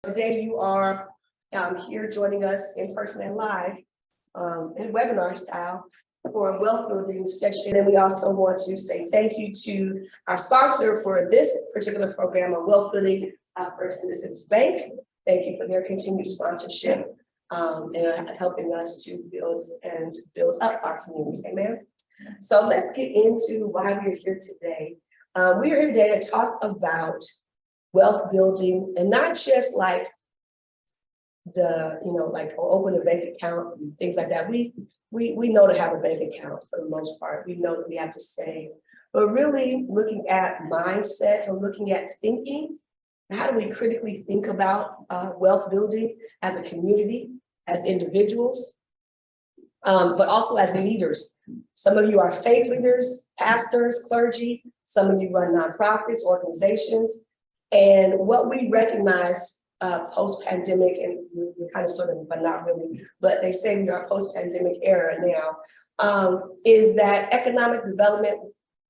Today you are here joining us in person and live in webinar style for a wealth building session. And we also want to say thank you to our sponsor for this particular program, a wealth building, First Citizens Bank. Thank you for their continued sponsorship and helping us to build up our communities. Amen. So let's get into why we're here today. We are here today to talk about wealth building, and not just like like open a bank account and things like that. We know to have a bank account for the most part. We know that we have to save, but really looking at mindset and looking at thinking. How do we critically think about wealth building as a community, as individuals, but also as leaders? Some of you are faith leaders, pastors, clergy. Some of you run nonprofits, organizations. And what we recognize post-pandemic, and we're kind of sort of, but not really, but they say we are post-pandemic era now, is that economic development,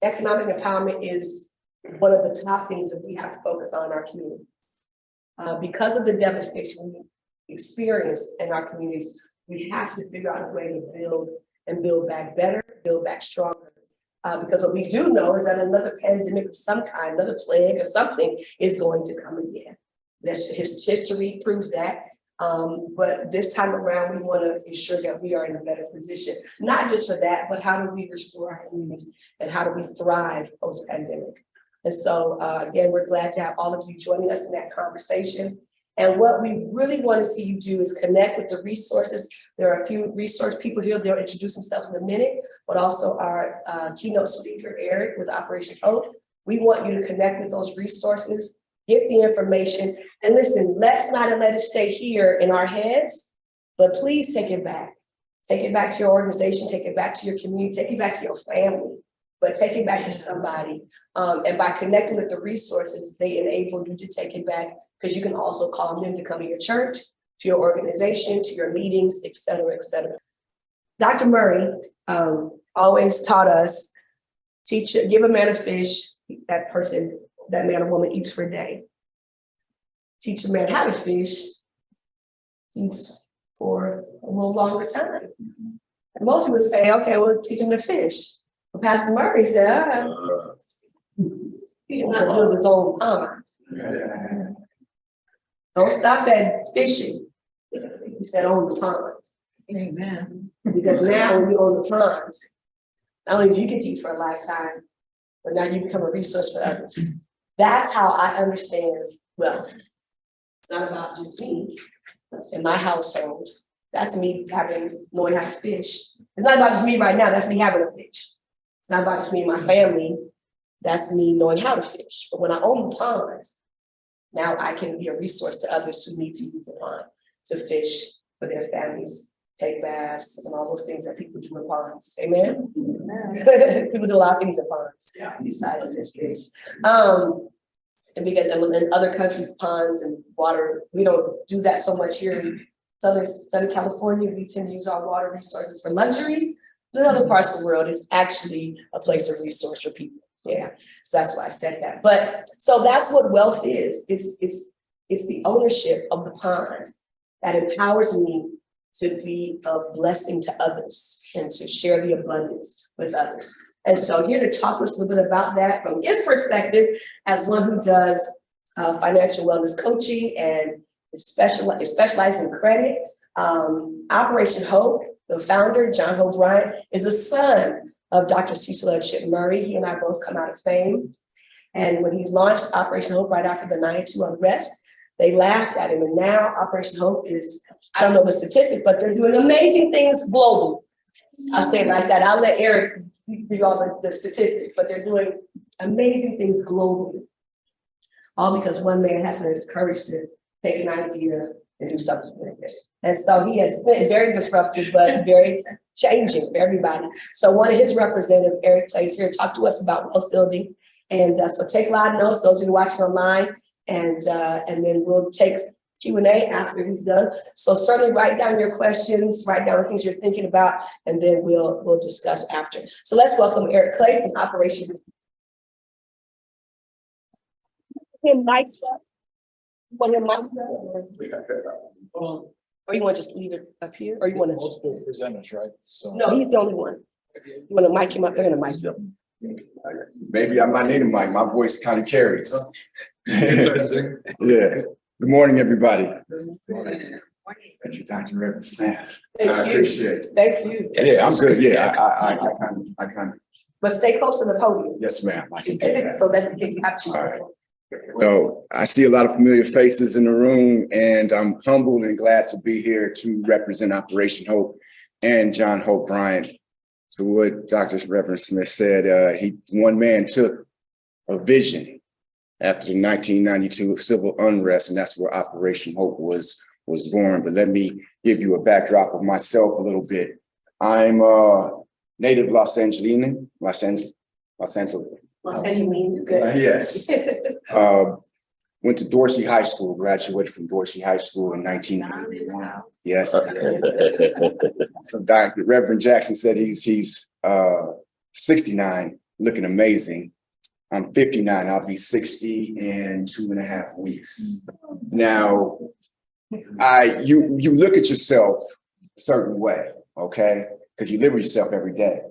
economic empowerment is one of the top things that we have to focus on in our community. Because of the devastation we experience in our communities, we have to figure out a way to build back better, build back stronger. Because what we do know is that another pandemic of some kind, another plague or something is going to come again. History proves that. But this time around, we want to ensure that we are in a better position, not just for that, but how do we restore our communities and how do we thrive post-pandemic? And so, again, we're glad to have all of you joining us in that conversation. And what we really want to see you do is connect with the resources. There are a few resource people here. They'll introduce themselves in a minute, but also our keynote speaker, Eric, with Operation Hope. We want you to connect with those resources, get the information, and listen, let's not let it stay here in our heads, but please take it back. Take it back to your organization, take it back to your community, take it back to your family, but take it back to somebody. And by connecting with the resources, they enable you to take it back, because you can also call them to come to your church, to your organization, to your meetings, et cetera, et cetera. Dr. Murray always taught us, give a man a fish, that man or woman eats for a day. Teach a man how to fish, eats for a little longer time. And most people say, okay, well, teach him to fish. But Pastor Murray said, teach him how to build his own pond. Don't stop at fishing. He said, own the pond. Amen. Because now when you own the pond, not only do you get to eat for a lifetime, but now you become a resource for others. That's how I understand wealth. It's not about just me in my household. That's me knowing how to fish. It's not about just me right now. That's me having a fish. It's not about just me and my family. That's me knowing how to fish. But when I own the pond, now I can be a resource to others who need to use the pond to fish for their families, take baths, and all those things that people do in ponds. Amen? People do a lot of things in ponds besides just fish. And because in other countries, ponds and water, we don't do that so much here in Southern California. We tend to use our water resources for luxuries. But in other parts of the world, it's actually a place of resource for people. Yeah, so that's why I said that. But so that's what wealth is. It's the ownership of the pond that empowers me to be of blessing to others and to share the abundance with others. And so here to talk to us a little bit about that from his perspective as one who does financial wellness coaching and specializes in credit. Operation Hope, the founder, John Hope Bryant, is a son of Dr. Cecil L. Chip Murray. He and I both come out of fame. And when he launched Operation Hope right after the 92 unrest, they laughed at him. And now Operation Hope is, I don't know the statistics, but they're doing amazing things globally. I'll say it like that. I'll let Eric do all the statistics, but they're doing amazing things globally. All because one man had the courage to take an idea and do something with it. And so he has been very disruptive, but very changing for everybody. So one of his representatives, Eric Clay, is here to talk to us about wealth building. And so take a lot of notes, those who are watching online, and then we'll take Q&A after he's done. So certainly write down your questions, write down the things you're thinking about, and then we'll discuss after. So let's welcome Eric Clay from Operation. Mike. Want your mic? Or you want to just leave it up here, or you want to? Multiple presenters, right? So. No, he's the only one. You want to mic him up? They're gonna mic him. Maybe I might need a mic. My voice kind of carries. Yeah. Good morning, everybody. Thank you, Dr. Reverend Smith. I appreciate it. Thank you. Yeah, I'm good. Yeah, I kind of. But stay close to the podium. Yes, ma'am. I can do that. So that you have to. All right. So I see a lot of familiar faces in the room, and I'm humbled and glad to be here to represent Operation Hope and John Hope Bryant. To what Dr. Reverend Smith said, one man took a vision after the 1992 civil unrest, and that's where Operation Hope was born. But let me give you a backdrop of myself a little bit. I'm a native Los Angeles. Yes. Went to Dorsey High School, graduated from Dorsey High School in 1991. Yes. So Dr. Reverend Jackson said he's 69, looking amazing. I'm 59, I'll be 60 in 2.5 weeks. Now, you look at yourself a certain way, okay? Because you live with yourself every day.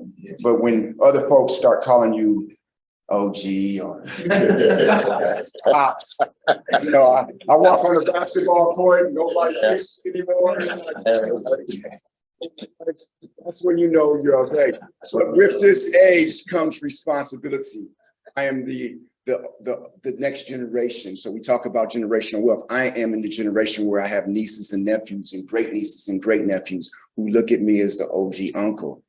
But when other folks start calling you OG or pops, you know, I walk on the basketball court and nobody cares anymore. That's when you know you're okay. But with this age comes responsibility. I am the next generation. So we talk about generational wealth. I am in the generation where I have nieces and nephews and great nieces and great nephews who look at me as the OG uncle.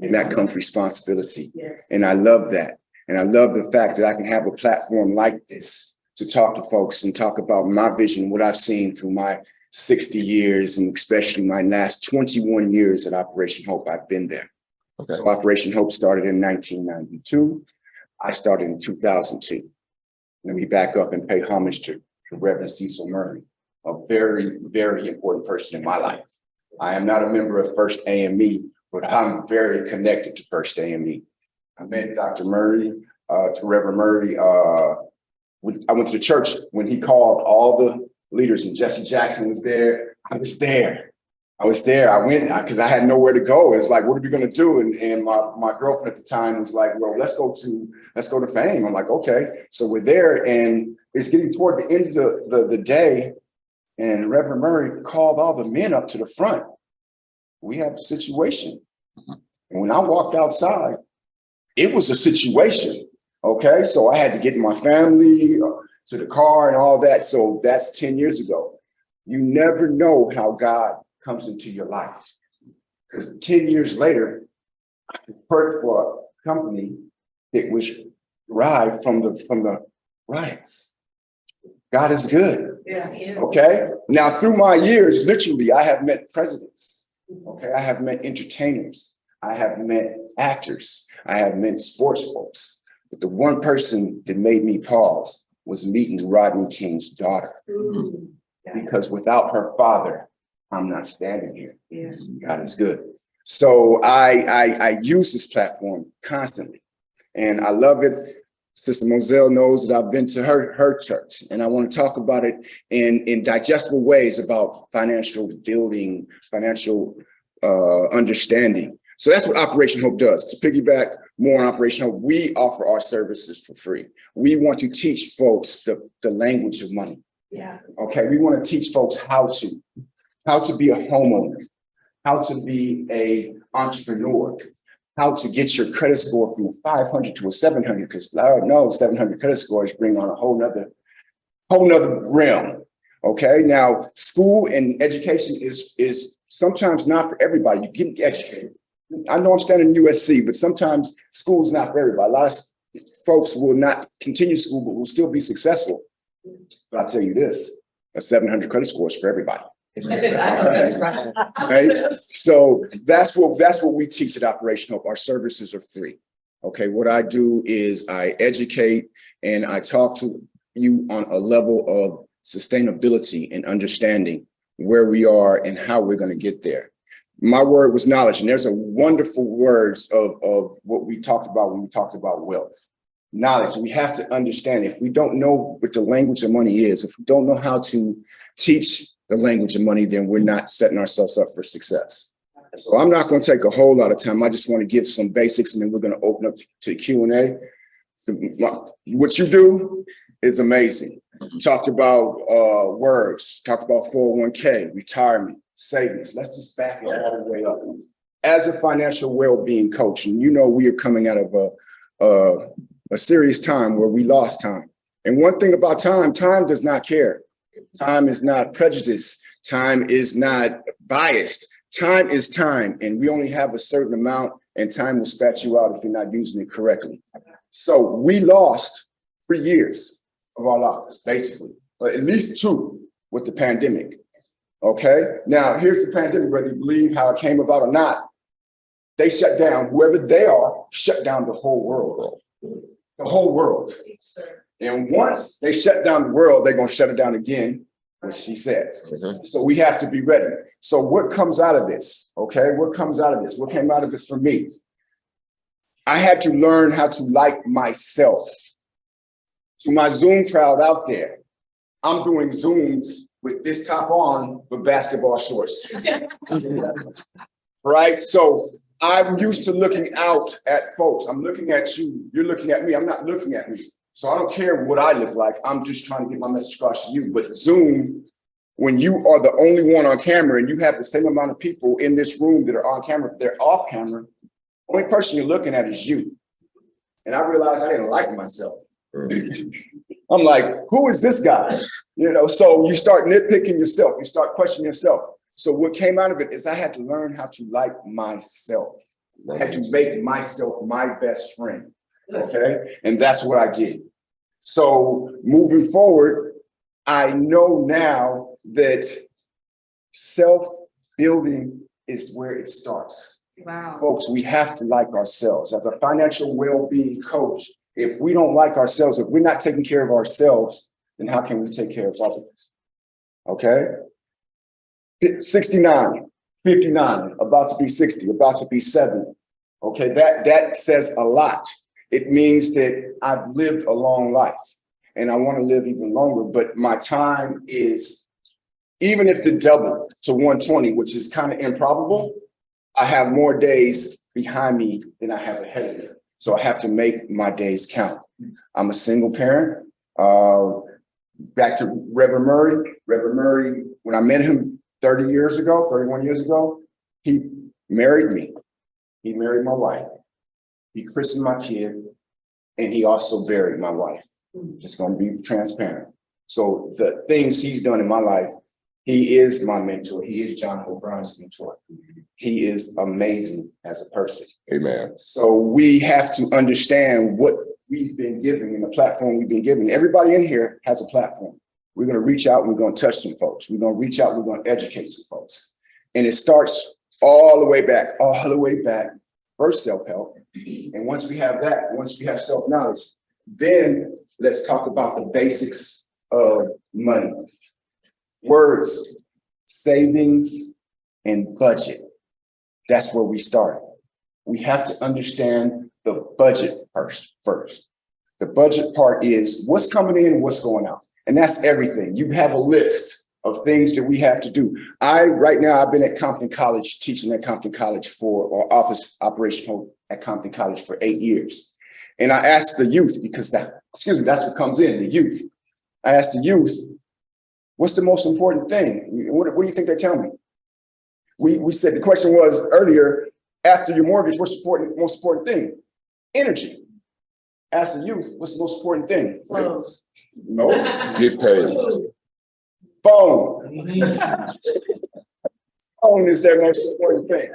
And that comes responsibility. Yes. And I love that. And I love the fact that I can have a platform like this to talk to folks and talk about my vision, what I've seen through my 60 years, and especially my last 21 years at Operation Hope. I've been there. Okay. So Operation Hope started in 1992. I started in 2002. Let me back up and pay homage to Reverend Cecil Murray, a very, very important person in my life. I am not a member of First AME, but I'm very connected to First AME. I met Dr. Murray, to Reverend Murray. I went to the church when he called all the leaders, and Jesse Jackson was there. I was there. I went because I had nowhere to go. It's like, what are we going to do? And my girlfriend at the time was like, well, let's go to Fame. I'm like, okay. So we're there, and it's getting toward the end of the day, and Reverend Murray called all the men up to the front. We have a situation. And when I walked outside, it was a situation. Okay. So I had to get my family to the car and all that. So that's 10 years ago. You never know how God comes into your life. Because 10 years later, I worked for a company that was derived from the riots. God is good. Yeah. Okay. Now, through my years, literally, I have met presidents. Okay. I have met entertainers. I have met actors. I have met sports folks. But the one person that made me pause was meeting Rodney King's daughter. Mm-hmm. Because without her father, I'm not standing here. Yeah. God is good. So I use this platform constantly, and I love it. Sister Moselle knows that I've been to her church, and I want to talk about it in digestible ways about financial building, financial understanding. So that's what Operation Hope does. To piggyback more on Operation Hope, we offer our services for free. We want to teach folks the language of money. Yeah. Okay, we want to teach folks how to be a homeowner, how to be a entrepreneur, how to get your credit score from a 500 to a 700, because Lord knows 700 credit scores bring on a whole nother realm. Okay, now school and education is sometimes not for everybody. You get educated. I know I'm standing in USC, but sometimes school's not for everybody. A lot of folks will not continue school, but will still be successful. But I'll tell you this, a 700 credit score is for everybody. That's right. Right? So that's what we teach at Operation Hope. Our services are free. Okay, what I do is I educate and I talk to you on a level of sustainability and understanding where we are and how we're going to get there. My word was knowledge, and there's a wonderful words of what we talked about when we talked about wealth. knowledge. We have to understand if we don't know what the language of money is, if we don't know how to teach the language of money, then we're not setting ourselves up for success. So I'm not going to take a whole lot of time. I just want to give some basics, and then we're going to open up to Q&A. So what you do is amazing. You talked about words, talked about 401k, retirement, savings. Let's just back it all the way up. As a financial well-being coach, and you know we are coming out of a serious time where we lost time. And one thing about time does not care. Time is not prejudiced. Time is not biased. Time is time, and we only have a certain amount, and time will spat you out if you're not using it correctly. So we lost 3 years of our lives, basically, or at least 2 with the pandemic. Okay, now here's the pandemic, whether you believe how it came about or not. They shut down, whoever they are, shut down the whole world. The whole world. And once they shut down the world, they're going to shut it down again, as she said. So we have to be ready. So what comes out of this? Okay, what comes out of this? What came out of it for me? I had to learn how to like myself. To my Zoom crowd out there, I'm doing Zooms with this top on with basketball shorts. Right? So I'm used to looking out at folks. I'm looking at you. You're looking at me. I'm not looking at me. So I don't care what I look like. I'm just trying to get my message across to you. But Zoom, when you are the only one on camera and you have the same amount of people in this room that are on camera, they're off camera, only person you're looking at is you. And I realized I didn't like myself. I'm like, who is this guy? You know, so you start nitpicking yourself. You start questioning yourself. So what came out of it is I had to learn how to like myself. I had to make myself my best friend. Okay. And that's what I did. So moving forward, I know now that self-building is where it starts. Wow. Folks, we have to like ourselves. As a financial well-being coach, if we don't like ourselves, if we're not taking care of ourselves, then how can we take care of others? Okay? 69, 59, about to be 60, about to be 70. Okay, that says a lot. It means that I've lived a long life and I want to live even longer, but my time is, even if the double to 120, which is kind of improbable, I have more days behind me than I have ahead of me. So I have to make my days count. I'm a single parent. Back to Reverend Murray. Reverend Murray, when I met him 31 years ago, he married me. He married my wife. He christened my kid, and he also buried my wife. Just going to be transparent. So the things he's done in my life, he is my mentor. He is John O'Brien's mentor. He is amazing as a person. Amen. So we have to understand what we've been given and the platform we've been given. Everybody in here has a platform. We're going to reach out. We're going to touch some folks. We're going to reach out. We're going to educate some folks. And it starts all the way back, first self-help. And once we have that, once we have self-knowledge, then let's talk about the basics of money. Words, savings, and budget. That's where we start. We have to understand the budget first. The budget part is what's coming in and what's going out. And that's everything. You have a list of things that we have to do. Right now, I've been at Compton College, teaching at Compton College or office operation at Compton College for 8 years. And I asked the youth, because that's what comes in, the youth. I asked the youth, what's the most important thing? What do you think they tell me? We said, the question was earlier, after your mortgage, what's the most important thing? Energy. Ask the youth, what's the most important thing? Clothes. No. Get paid. Phone. Phone is their most important thing.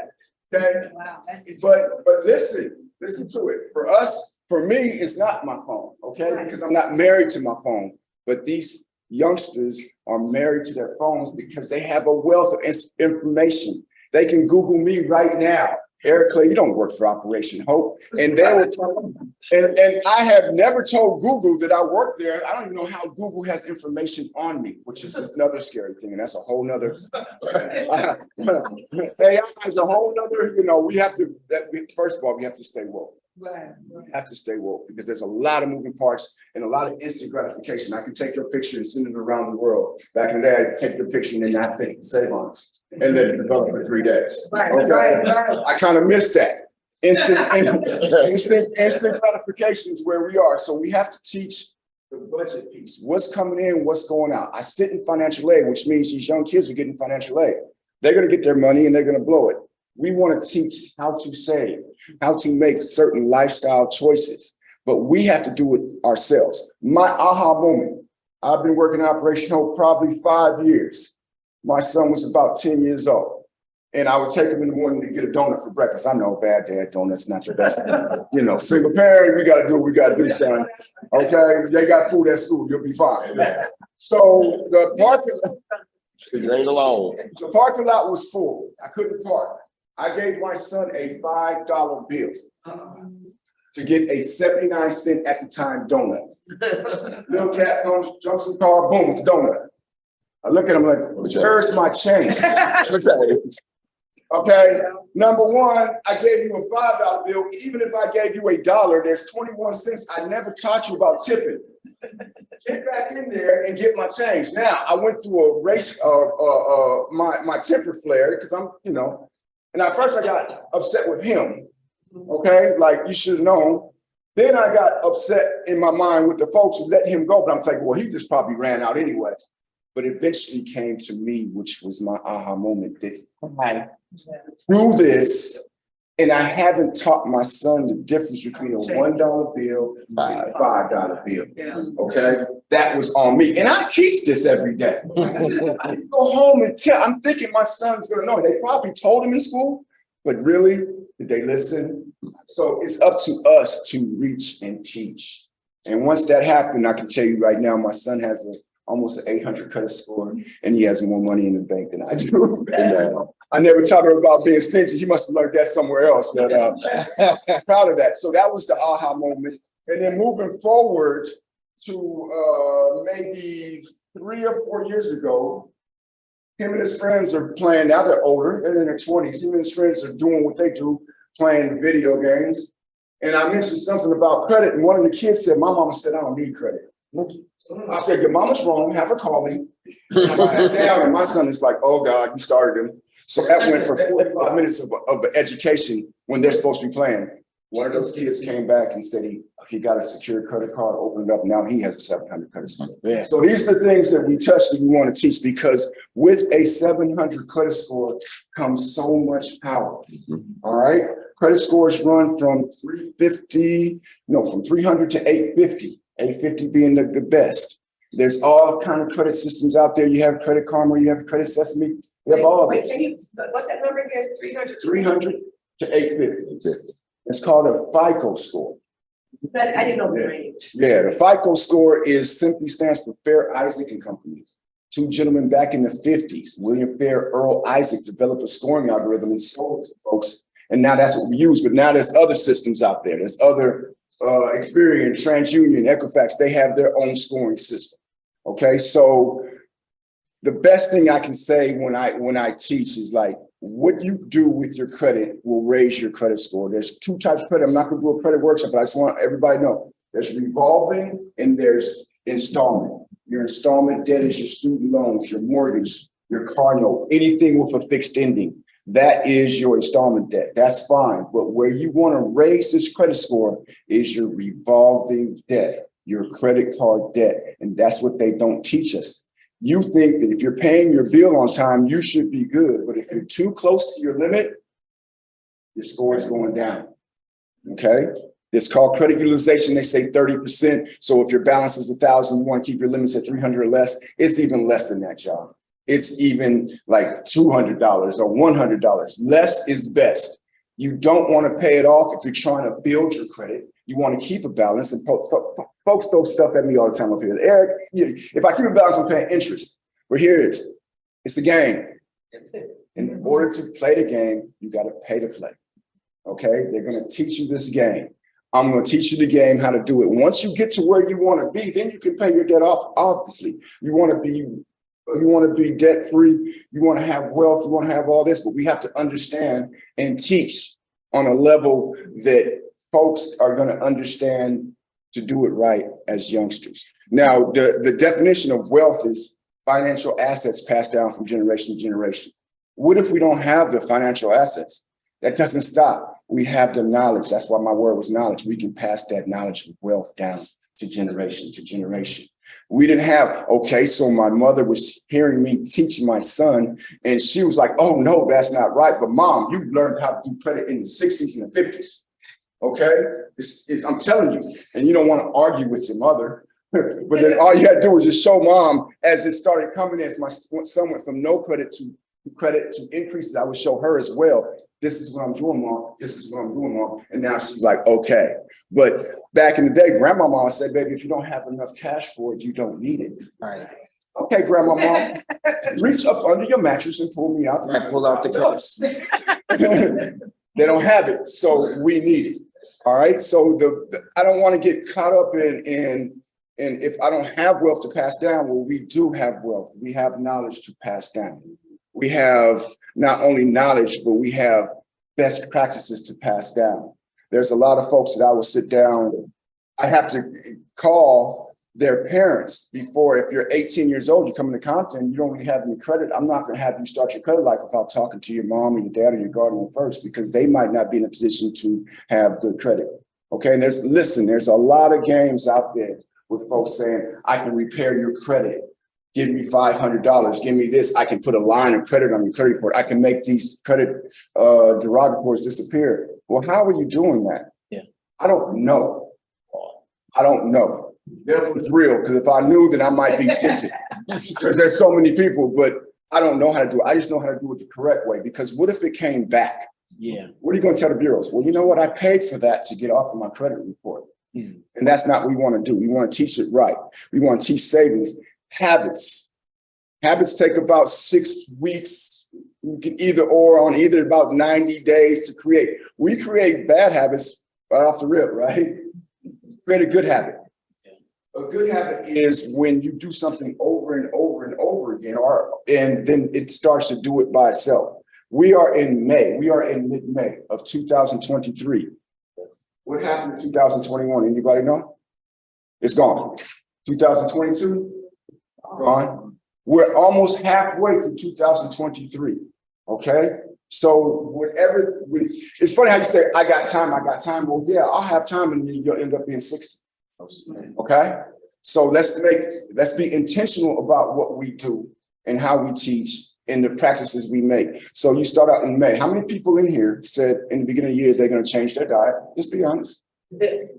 Okay. Wow, that's good. But listen to it. For us, for me, it's not my phone, okay? Because I'm not married to my phone. But these youngsters are married to their phones because they have a wealth of information. They can Google me right now. Eric Clay, you don't work for Operation Hope. And they will tell and I have never told Google that I work there. I don't even know how Google has information on me, which is another scary thing. And that's a whole nother, AI is a whole nother, we have to, first of all, we have to stay woke. Right. You have to stay woke because there's a lot of moving parts and a lot of instant gratification. I can take your picture and send it around the world. Back in the day, I'd take your picture and then I'd think save on it and let it develop in 3 days. Right, Okay? right. I kind of miss that. Instant gratification is where we are. So we have to teach the budget piece. What's coming in, what's going out. I sit in financial aid, which means these young kids are getting financial aid. They're going to get their money and they're going to blow it. We want to teach how to save, how to make certain lifestyle choices, but we have to do it ourselves. My aha moment, I've been working Operation Hope probably 5 years. My son was about 10 years old. And I would take him in the morning to get a donut for breakfast. I know, bad dad, donut's not your best. You know, single parent, we got to do what we got to do, son. Okay, they got food at school, you'll be fine. So the parking lot was full. I couldn't park. I gave my son a $5 bill to get a 79-cent at the time donut. Little cat comes, jumps in the car, boom, with the donut. I look at him like, where's my change? Okay, number one, I gave you a $5 bill. Even if I gave you $1, there's 21 cents. I never taught you about tipping. Get back in there and get my change. Now, I went through a race of my temper flare because I'm, you know, and at first I got upset with him. Okay, like you should have known. Then I got upset in my mind with the folks who let him go. But I'm thinking, well, he just probably ran out anyway. But eventually came to me, which was my aha moment, that I do this, and I haven't taught my son the difference between a $1 bill and a $5 bill. Okay, that was on me, and I teach this every day. I go home and tell. I'm thinking my son's gonna know. They probably told him in school, but really, did they listen? So it's up to us to reach and teach. And once that happened, I can tell you right now, my son has almost an 800 credit score, and he has more money in the bank than I do. I never taught her about being stingy. He must have learned that somewhere else, but I'm proud of that. So that was the aha moment. And then moving forward to maybe 3 or 4 years ago, him and his friends are playing, now they're older, they're in their 20s. Him and his friends are doing what they do, playing video games. And I mentioned something about credit, and one of the kids said, my mama said, I don't need credit. I said, your mama's wrong, have her call me. I sat down and my son is like, oh God, you started him. So that went for 45 minutes of education when they're supposed to be playing. One of those kids came back and said he got a secure credit card, opened it up, now he has a 700 credit score. Yeah. So these are the things that we touch that we want to teach, because with a 700 credit score comes so much power. All right. Credit scores run from 300 to 850. 850 being the best. There's all kind of credit systems out there. You have Credit Karma, you have Credit Sesame, you have all of this. What's that number again? 300? 300 to 850. It's called a FICO score. I didn't know the range. Yeah, the FICO score simply stands for Fair, Isaac and Company. 2 gentlemen back in the 50s, William Fair, Earl Isaac, developed a scoring algorithm and sold it to folks. And now that's what we use. But now there's other systems out there. There's other Experian, TransUnion, Equifax, they have their own scoring system. Okay, so the best thing I can say when I teach is like, what you do with your credit will raise your credit score. There's 2 types of credit. I'm not going to do a credit workshop, but I just want everybody to know there's revolving and there's installment. Your installment debt is your student loans, your mortgage, your car note, anything with a fixed ending. That is your installment debt. That's fine. But where you want to raise this credit score is your revolving debt, your credit card debt. And that's what they don't teach us. You think that if you're paying your bill on time, you should be good. But if you're too close to your limit, your score is going down. Okay? It's called credit utilization. They say 30%. So if your balance is 1,000, you want to keep your limits at 300 or less. It's even less than that, y'all. It's even like $200 or $100. Less is best. You don't want to pay it off if you're trying to build your credit. You want to keep a balance. And folks throw stuff at me all the time up here. Eric, if I keep a balance, I'm paying interest. But here it is. It's a game. In order to play the game, you got to pay to play. Okay? They're going to teach you this game. I'm going to teach you the game, how to do it. Once you get to where you want to be, then you can pay your debt off, obviously. You want to be debt-free, you want to have wealth, you want to have all this, but we have to understand and teach on a level that folks are going to understand to do it right as youngsters. Now, the definition of wealth is financial assets passed down from generation to generation. What if we don't have the financial assets? That doesn't stop. We have the knowledge. That's why my word was knowledge. We can pass that knowledge of wealth down to generation to generation. We didn't have, okay, so my mother was hearing me teaching my son, and she was like, oh, no, that's not right. But mom, you learned how to do credit in the 60s and the 50s. Okay, I'm telling you, and you don't want to argue with your mother, but then all you had to do was just show mom as it started coming as my son went from no credit to increases. I would show her as well. This is what I'm doing, mom. This is what I'm doing, mom. And now she's like, okay. But back in the day, grandma said, baby, if you don't have enough cash for it, you don't need it. Right. Okay, grandma, mom, reach up under your mattress and pull me out. Right, pull out the cups. They don't have it, so we need it. All right. So I don't want to get caught up in if I don't have wealth to pass down. Well, we do have wealth. We have knowledge to pass down. We have not only knowledge, but we have best practices to pass down. There's a lot of folks that I will sit down. I have to call their parents before. If you're 18 years old, you come into Compton, you don't really have any credit. I'm not going to have you start your credit life without talking to your mom or your dad or your guardian first, because they might not be in a position to have good credit. Okay, and there's a lot of games out there with folks saying, I can repair your credit. Give me $500. Give me this. I can put a line of credit on your credit report. I can make these credit derogatories disappear. Well, how are you doing that? Yeah. I don't know. I don't know. That was real, because if I knew, then I might be tempted, because there's so many people, but I don't know how to do it. I just know how to do it the correct way, because what if it came back? Yeah. What are you going to tell the bureaus? Well, you know what? I paid for that to get off of my credit report. And that's not what we want to do. We want to teach it right. We want to teach savings. Habits take about 6 weeks. You can either about 90 days to create. We create bad habits right off the rip, right? Create a good habit. A good habit is when you do something over and over and over again, and then it starts to do it by itself. We are in May. We are in mid-May of 2023. What happened in 2021? Anybody know? It's gone. 2022? Gone. We're almost halfway through 2023. Okay. So it's funny how you say, I got time. Well, yeah, I'll have time, and you'll end up being 60. Okay. So let's be intentional about what we do and how we teach and the practices we make. So you start out in May. How many people in here said in the beginning of the year they're going to change their diet? Just be honest.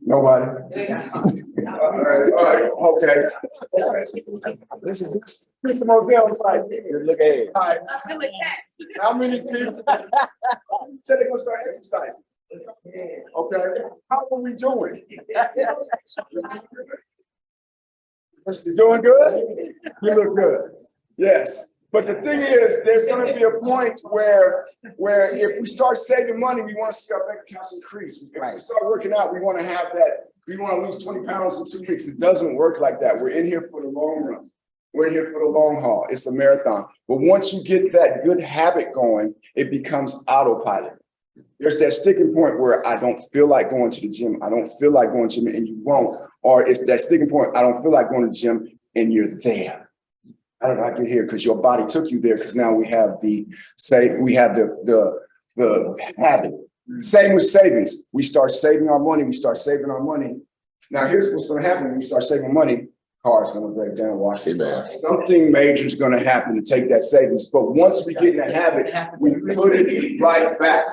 Nobody. All right. Okay. Mr. Mosell's like, look ahead. All right. How many people said they're going to start exercising? Okay. How are we doing? You doing good? You look good. Yes. But the thing is, there's going to be a point where if we start saving money, we want to see our bank accounts increase. If we start working out, we want to have that. We want to lose 20 pounds in 2 weeks. It doesn't work like that. We're in here for the long run. We're in here for the long haul. It's a marathon. But once you get that good habit going, it becomes autopilot. There's that sticking point where I don't feel like going to the gym. I don't feel like going to the gym, and you won't. Or it's that sticking point, I don't feel like going to the gym, and you're there. I don't know, I get here because your body took you there, because now we have the habit. Same with savings. We start saving our money. Now here's what's going to happen when we start saving money. Car's going to break down, wash it. Something major is going to happen to take that savings. But once we get in the habit, we put it right back.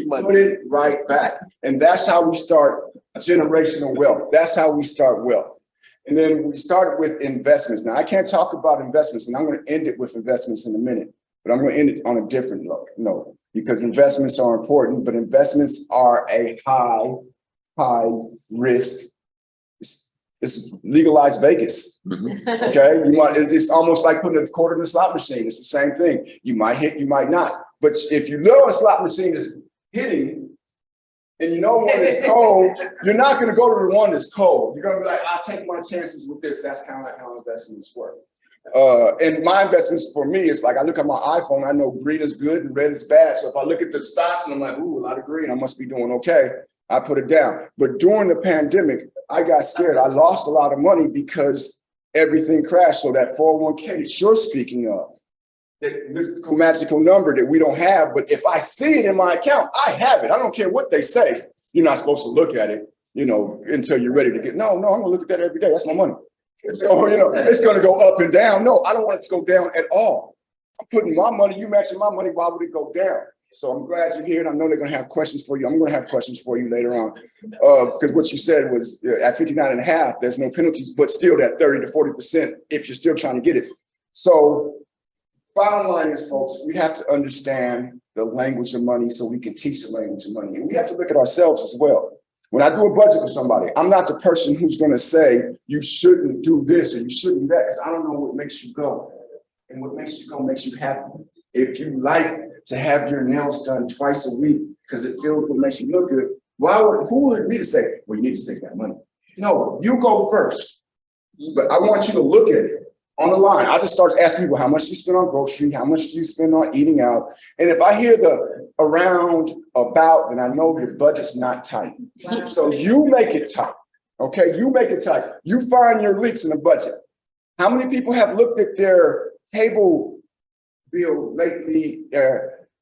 Put it right back. And that's how we start generational wealth. That's how we start wealth. And then we started with investments. Now, I can't talk about investments, and I'm going to end it with investments in a minute, but I'm going to end it on a different note, because investments are important, but investments are a high risk. It's legalized Vegas. Okay, it's almost like putting a quarter in a slot machine. It's the same thing. You might hit, you might not. But if you know a slot machine is hitting, and you know one is cold, you're not going to go to the one that's cold. You're going to be like, I'll take my chances with this. That's kind of like how investments work. And my investments for me is like, I look at my iPhone, I know green is good and red is bad. So if I look at the stocks and I'm like, ooh, a lot of green, I must be doing okay. I put it down. But during the pandemic, I got scared. I lost a lot of money because everything crashed. So that 401k that you're speaking of, that mystical magical number that we don't have, but if I see it in my account, I have it. I don't care what they say. You're not supposed to look at it, until you're ready to get. No, I'm gonna look at that every day. That's my money. So, it's gonna go up and down. No, I don't want it to go down at all. I'm putting my money, you matching my money, why would it go down? So I'm glad you're here, and I know they're gonna have questions for you. I'm gonna have questions for you later on. Because what you said was at 59 and a half, there's no penalties, but still that 30 to 40% if you're still trying to get it. So bottom line is, folks, we have to understand the language of money so we can teach the language of money. And we have to look at ourselves as well. When I do a budget for somebody, I'm not the person who's gonna say, you shouldn't do this or you shouldn't do that, because I don't know what makes you go. And what makes you go makes you happy. If you like to have your nails done twice a week because it feels good, makes you look good, who would me to say, well, you need to save that money? No, you go first. But I want you to look at it on the line. I just start asking people how much do you spend on grocery, how much do you spend on eating out? And if I hear the around, about, then I know your budget's not tight. Wow. So you make it tight, okay? You make it tight. You find your leaks in the budget. How many people have looked at their table bill lately?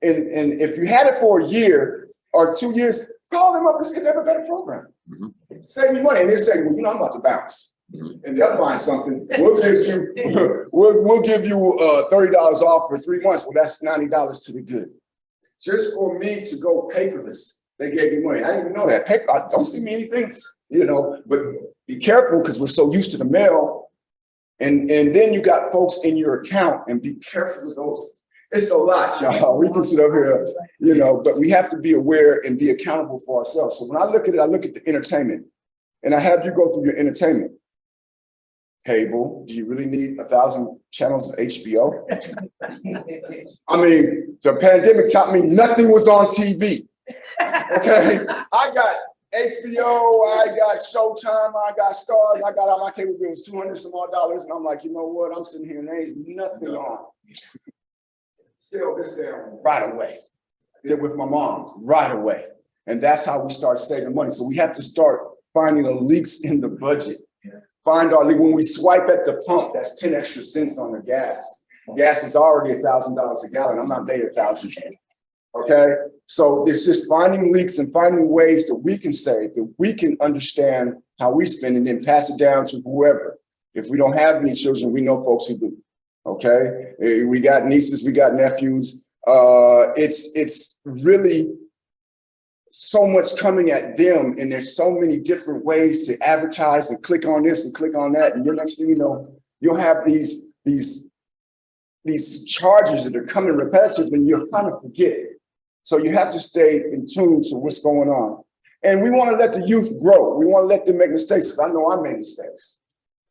And if you had it for a year or 2 years, call them up and see if they have a better program. Save you money. And they're saying, well, I'm about to bounce. And they'll find something. We'll give you $30 off for 3 months. Well, that's $90 to the good. Just for me to go paperless, they gave me money. I didn't even know that. Paper, I don't see many things, but be careful because we're so used to the mail. And then you got folks in your account, and be careful with those. It's a lot, y'all. We can sit up here, but we have to be aware and be accountable for ourselves. So when I look at it, I look at the entertainment, and I have you go through your entertainment. Cable, do you really need 1,000 channels of HBO? I mean, the pandemic taught me nothing was on TV. Okay, I got HBO, I got Showtime, I got Stars, I got all my cable bills, $200 some odd dollars, and I'm like, you know what? I'm sitting here and there ain't nothing on. Still this down right away. Did it with my mom right away, and that's how we start saving money. So we have to start finding the leaks in the budget. Find our leak. When we swipe at the pump, that's 10 extra cents on the gas. Gas is already $1,000 a gallon. I'm not paying 1,000. Okay, so it's just finding leaks and finding ways that we can save, that we can understand how we spend, and then pass it down to whoever. If we don't have any children, we know folks who do. Okay, we got nieces, we got nephews. It's really so much coming at them, and there's so many different ways to advertise and click on this and click on that, and the next thing you know, you'll have these charges that are coming repetitive, and you'll kind of forget it. So you have to stay in tune to what's going on, and we want to let the youth grow. We want to let them make mistakes. I know I made mistakes.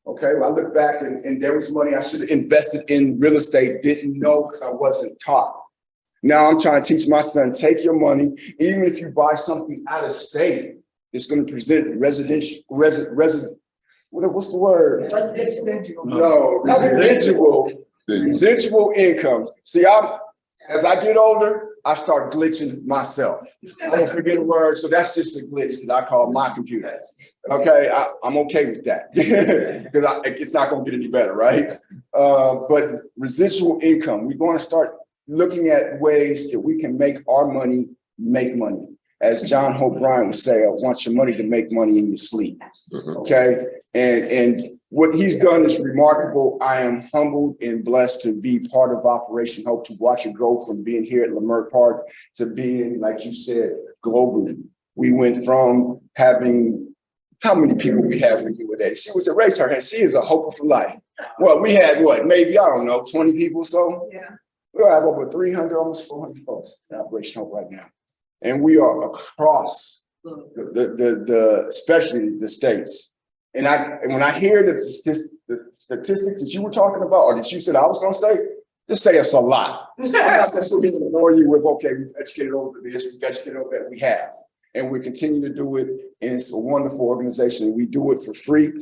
Okay, well, I look back and there was money I should have invested in real estate, didn't know because I wasn't taught. Now I'm trying to teach my son, take your money, even if you buy something out of state, it's going to present what's the word? Residual incomes. See, as I get older, I start glitching myself. I don't forget a word, so that's just a glitch that I call my computer. Okay, I'm okay with that because it's not going to get any better, right? But residual income, we're going to start looking at ways that we can make our money make money. As John Hope Bryant would say, I want your money to make money in your sleep. Okay, and what he's done is remarkable. I am humbled and blessed to be part of Operation Hope, to watch it grow from being here at Leimert Park to being, like you said, globally. We went from having, how many people we had when you were there? She was a raise her hand. She is a hope for life. Well, we had what, maybe, I don't know, 20 people so? Yeah. We have over 300, almost 400 folks in Operation Hope right now. And we are across the especially the states. And when I hear the statistics that you were talking about, or that you said I was going to say, just say it's a lot. I'm not going to ignore you with, okay, we've educated over this, we've educated over that. We have. And we continue to do it. And it's a wonderful organization. We do it for free.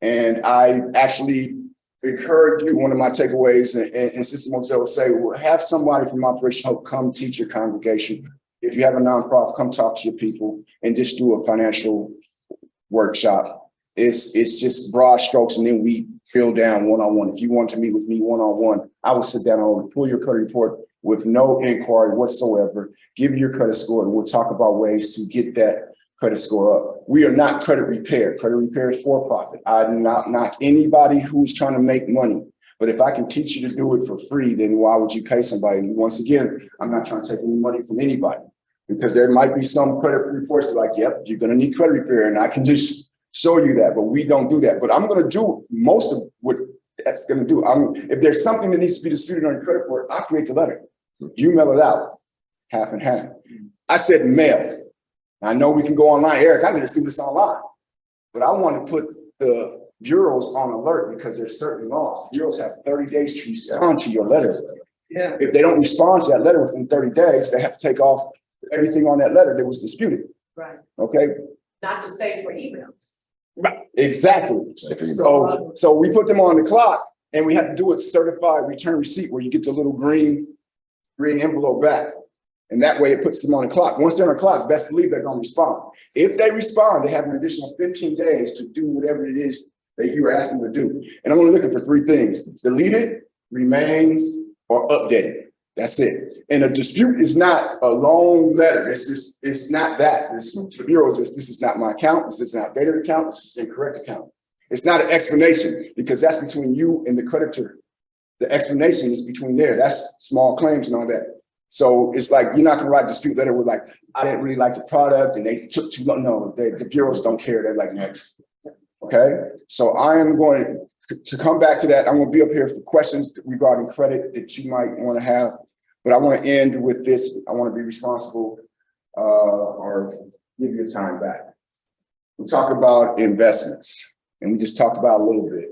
And I actually encourage you, one of my takeaways, and Sister Moselle will say, well, have somebody from Operation Hope come teach your congregation. If you have a nonprofit, come talk to your people and just do a financial workshop. It's just broad strokes, and then we drill down one-on-one. If you want to meet with me one-on-one, I will sit down and pull your credit report with no inquiry whatsoever, give you your credit score, and we'll talk about ways to get that credit score up. We are not credit repair. Credit repair is for profit. I do not knock anybody who's trying to make money. But if I can teach you to do it for free, then why would you pay somebody? And once again, I'm not trying to take any money from anybody, because there might be some credit reports that are like, yep, you're going to need credit repair, and I can just show you that, but we don't do that. But I'm going to do most of what that's going to do. If there's something that needs to be disputed on your credit report, I'll create the letter. You mail it out, half and half. I said mail. I know we can go online. Eric, I can just do this online. But I want to put the bureaus on alert, because there's certain laws. Bureaus have 30 days to respond to your letter. Yeah. If they don't respond to that letter within 30 days, they have to take off everything on that letter that was disputed. Right. Okay. Not the same for email. Right. Exactly. So we put them on the clock, and we have to do it certified return receipt, where you get the little green envelope back. And that way it puts them on the clock. Once they're on the clock, best believe they're going to respond. If they respond, they have an additional 15 days to do whatever it is that you were asking them to do. And I'm only looking for 3 things: deleted, remains, or updated. That's it. And a dispute is not a long letter. It's not that. The bureau says, this is not my account. This is an outdated account. This is an incorrect account. It's not an explanation, because that's between you and the creditor. The explanation is between there. That's small claims and all that. So it's like, you're not going to write a dispute letter with like, I didn't really like the product and they took too long. No, the bureaus don't care. They're like, next. Okay. So I am going to come back to that. I'm going to be up here for questions regarding credit that you might want to have. But I want to end with this. I want to be responsible or give your time back. We talk about investments, and we just talked about a little bit.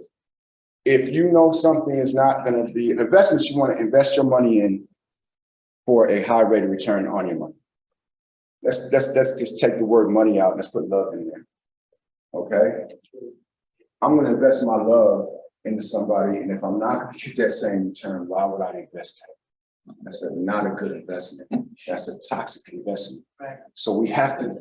If you know something is not going to be an investment, you want to invest your money in for a high rate of return on your money. Let's just take the word money out and let's put love in there. Okay? I'm going to invest my love into somebody, and if I'm not going to get that same return, why would I invest that? That's not a good investment. That's a toxic investment. Right. So we have to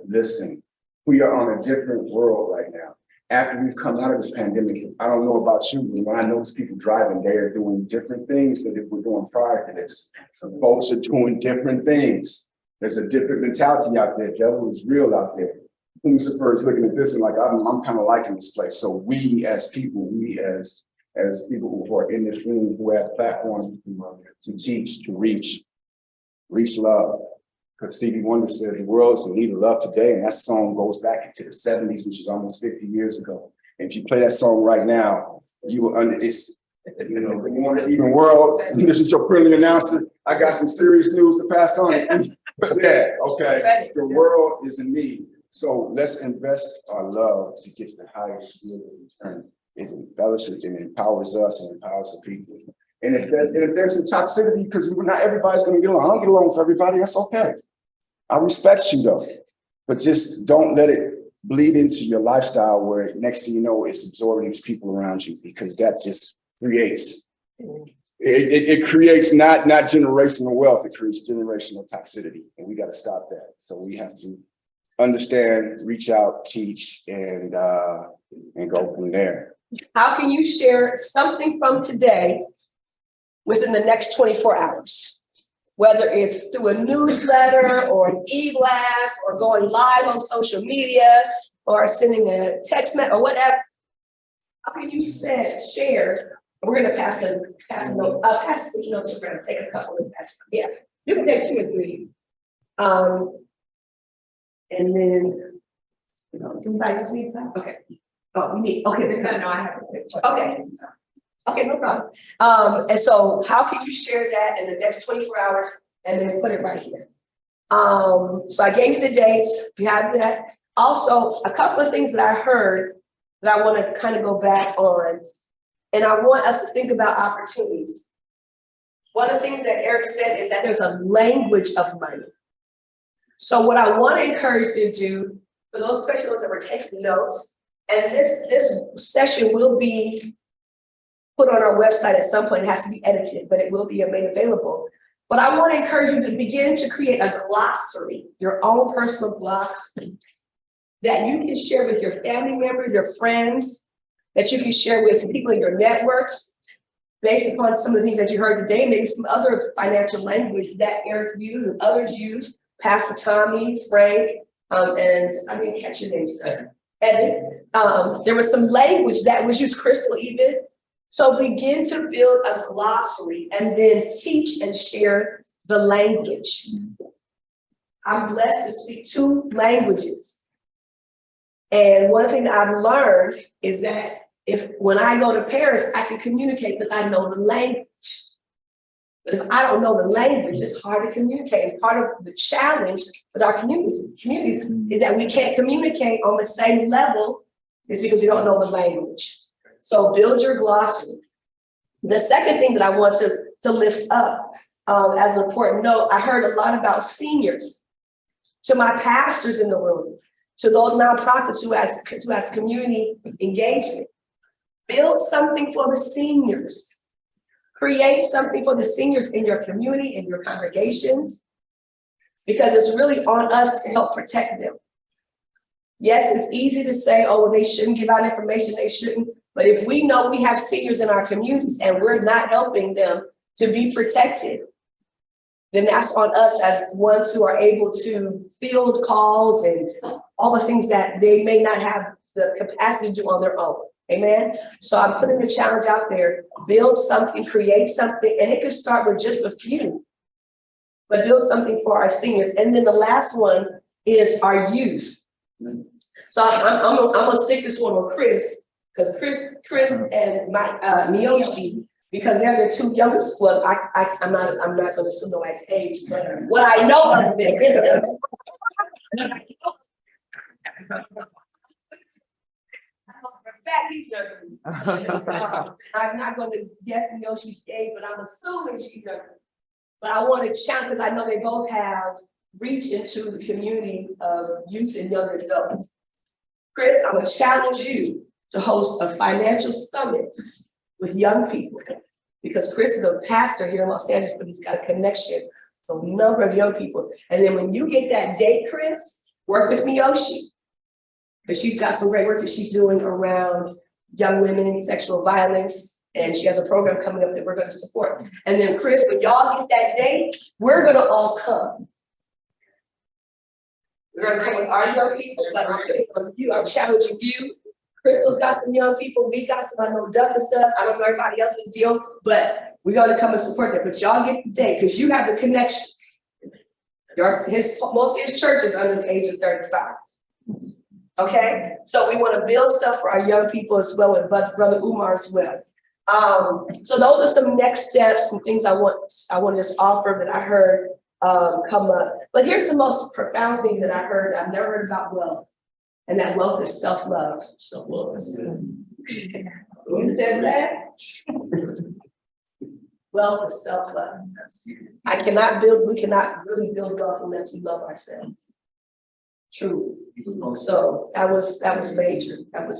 listen. We are on a different world right now. After we've come out of this pandemic, I don't know about you, but when I notice people driving, they are doing different things than if we're doing prior to this. Some folks are doing different things. There's a different mentality out there. Devil is real out there. Lucifer is looking at this and like, I'm kind of liking this place. So we as people, as people who are in this room, who have platforms to teach, to reach love. Because Stevie Wonder said the world is in need of love today, and that song goes back into the 70s, which is almost 50 years ago. And if you play that song right now, you will it's, you know, the more even world. This is your friendly announcer. I got some serious news to pass on. Yeah, okay. The world is in need. So let's invest our love to get the highest yield of return. It embellishes and empowers us and empowers the people. And if there's some toxicity, because not everybody's going to get along. I don't get along with everybody. That's okay. I respect you though, but just don't let it bleed into your lifestyle where next thing you know, it's absorbing these people around you, because that just creates, it creates not generational wealth, it creates generational toxicity. And we got to stop that. So we have to understand, reach out, teach, and go from there. How can you share something from today within the next 24 hours? Whether it's through a newsletter or an e-blast or going live on social media or sending a text message or whatever. How can you share? We're going to pass the note, pass the notes around, take a couple and pass. Yeah, you can take 2 or 3. And then, invite me. Okay. Oh, we need, okay, no, I have a picture. Okay. Okay, no problem. And so how can you share that in the next 24 hours and then put it right here? So I gave you the dates, you have that. Also, a couple of things that I heard that I want to kind of go back on, and I want us to think about opportunities. One of the things that Eric said is that there's a language of money. So what I want to encourage you to do, for those, especially those that were taking notes, and this session will be put on our website at some point. It has to be edited, but it will be made available. But I want to encourage you to begin to create a glossary, your own personal glossary that you can share with your family members, your friends, that you can share with people in your networks, based upon some of the things that you heard today, maybe some other financial language that Eric used and others used, Pastor Tommy, Frank, and I didn't catch your name, sir. Evan. There was some language that was used, Crystal even. So begin to build a glossary and then teach and share the language. I'm blessed to speak 2 languages. And one thing that I've learned is that when I go to Paris, I can communicate because I know the language. But if I don't know the language, it's hard to communicate. And part of the challenge with our communities is that we can't communicate on the same level is because we don't know the language. So build your glossary. The second thing that I want to lift up as an important note, I heard a lot about seniors. To my pastors in the room, to those nonprofits who has community engagement, build something for the seniors. Create something for the seniors in your community, in your congregations, because it's really on us to help protect them. Yes, it's easy to say, oh, well, they shouldn't give out information, they shouldn't. But if we know we have seniors in our communities and we're not helping them to be protected, then that's on us as ones who are able to field calls and all the things that they may not have the capacity to do on their own. Amen. So I'm putting the challenge out there, build something, create something, and it could start with just a few, but build something for our seniors. And then the last one is our youth. So I'm gonna stick this one with Chris, because Chris and Miyoshi, because they're the 2 youngest. Well, I'm not gonna assume nobody's age, but what I know of them. He's younger. I'm not going to guess Yoshi's age, but I'm assuming she's younger. But I want to challenge, because I know they both have reached into the community of youth and young adults. Chris, I'm going to challenge you to host a financial summit with young people, because Chris is a pastor here in Los Angeles, but he's got a connection with a number of young people. And then when you get that date, Chris, work with Miyoshi. But she's got some great work that she's doing around young women, sexual violence, and she has a program coming up that we're going to support. And then Chris, when y'all get that date, we're going to all come. We're going to come with our young people, but I'm challenging you. Crystal's got some young people, we got some, I know Douglas does, I don't know everybody else's deal, but we're going to come and support that. But y'all get the date, because you have the connection. Most of his church is under the age of 35. Okay, so we want to build stuff for our young people as well, and Brother Umar as well. So those are some next steps, some things I want to just offer that I heard come up. But here's the most profound thing that I heard. I've never heard about wealth, and that wealth is self-love. Self-love. That's good. You said that. Wealth is self-love. We cannot really build wealth unless we love ourselves. True. So that was major. That was